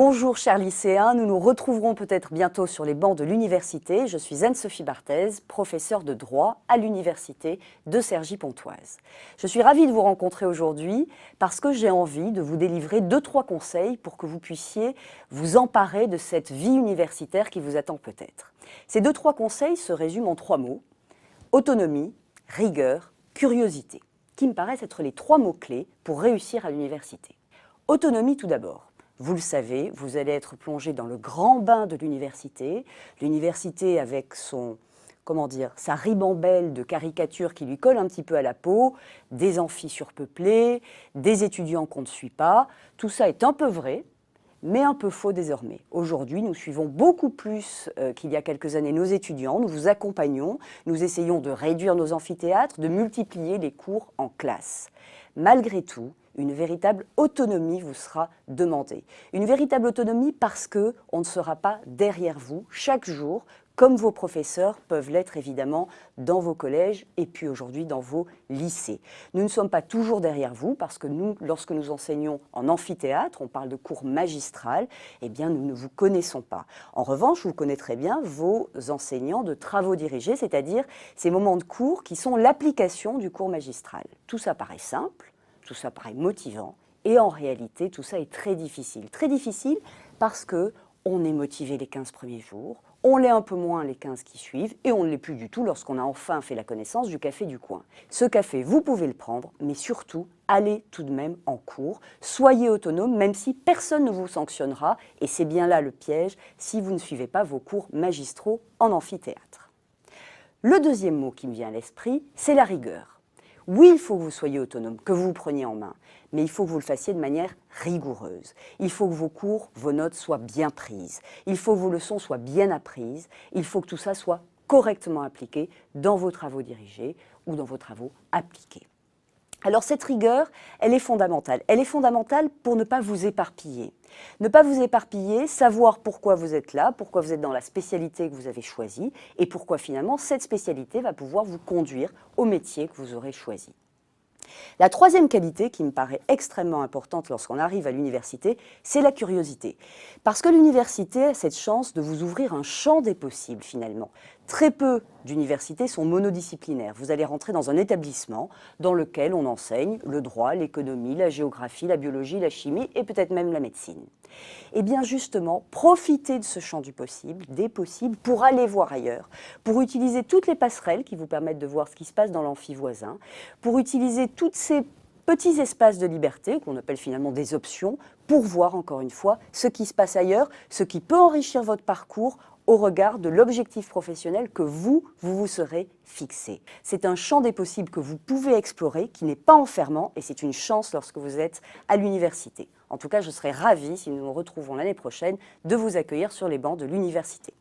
Bonjour chers lycéens, nous nous retrouverons peut-être bientôt sur les bancs de l'université. Je suis Anne-Sophie Barthez, professeure de droit à l'université de Cergy-Pontoise. Je suis ravie de vous rencontrer aujourd'hui parce que j'ai envie de vous délivrer 2-3 conseils pour que vous puissiez vous emparer de cette vie universitaire qui vous attend peut-être. Ces 2-3 conseils se résument en 3 mots: autonomie, rigueur, curiosité, qui me paraissent être les 3 mots-clés pour réussir à l'université. Autonomie tout d'abord. Vous le savez, vous allez être plongé dans le grand bain de l'université. L'université avec sa ribambelle de caricatures qui lui colle un petit peu à la peau, des amphis surpeuplés, des étudiants qu'on ne suit pas. Tout ça est un peu vrai, mais un peu faux désormais. Aujourd'hui, nous suivons beaucoup plus qu'il y a quelques années nos étudiants, nous vous accompagnons, nous essayons de réduire nos amphithéâtres, de multiplier les cours en classe. Malgré tout, une véritable autonomie vous sera demandée. Une véritable autonomie parce qu'on ne sera pas derrière vous chaque jour, comme vos professeurs peuvent l'être évidemment dans vos collèges et puis aujourd'hui dans vos lycées. Nous ne sommes pas toujours derrière vous parce que nous, lorsque nous enseignons en amphithéâtre, on parle de cours magistral, eh bien nous ne vous connaissons pas. En revanche, vous connaîtrez bien vos enseignants de travaux dirigés, c'est-à-dire ces moments de cours qui sont l'application du cours magistral. Tout ça paraît simple, tout ça paraît motivant et en réalité tout ça est très difficile. Très difficile parce qu'on est motivé les 15 premiers jours, on l'est un peu moins les 15 qui suivent et on ne l'est plus du tout lorsqu'on a enfin fait la connaissance du café du coin. Ce café, vous pouvez le prendre, mais surtout, allez tout de même en cours. Soyez autonome, même si personne ne vous sanctionnera, et c'est bien là le piège si vous ne suivez pas vos cours magistraux en amphithéâtre. Le deuxième mot qui me vient à l'esprit, c'est la rigueur. Oui, il faut que vous soyez autonome, que vous vous preniez en main, mais il faut que vous le fassiez de manière rigoureuse. Il faut que vos cours, vos notes soient bien prises. Il faut que vos leçons soient bien apprises. Il faut que tout ça soit correctement appliqué dans vos travaux dirigés ou dans vos travaux appliqués. Alors cette rigueur, elle est fondamentale. Elle est fondamentale pour ne pas vous éparpiller. Ne pas vous éparpiller, savoir pourquoi vous êtes là, pourquoi vous êtes dans la spécialité que vous avez choisie et pourquoi finalement cette spécialité va pouvoir vous conduire au métier que vous aurez choisi. La troisième qualité qui me paraît extrêmement importante lorsqu'on arrive à l'université, c'est la curiosité. Parce que l'université a cette chance de vous ouvrir un champ des possibles finalement. Très peu d'universités sont monodisciplinaires. Vous allez rentrer dans un établissement dans lequel on enseigne le droit, l'économie, la géographie, la biologie, la chimie et peut-être même la médecine. Et bien justement, profitez de ce champ du possible, des possibles, pour aller voir ailleurs, pour utiliser toutes les passerelles qui vous permettent de voir ce qui se passe dans l'amphi voisin, pour utiliser tous ces petits espaces de liberté, qu'on appelle finalement des options, pour voir encore une fois ce qui se passe ailleurs, ce qui peut enrichir votre parcours au regard de l'objectif professionnel que vous vous serez fixé. C'est un champ des possibles que vous pouvez explorer, qui n'est pas enfermant, et c'est une chance lorsque vous êtes à l'université. En tout cas, je serai ravie, si nous nous retrouvons l'année prochaine, de vous accueillir sur les bancs de l'université.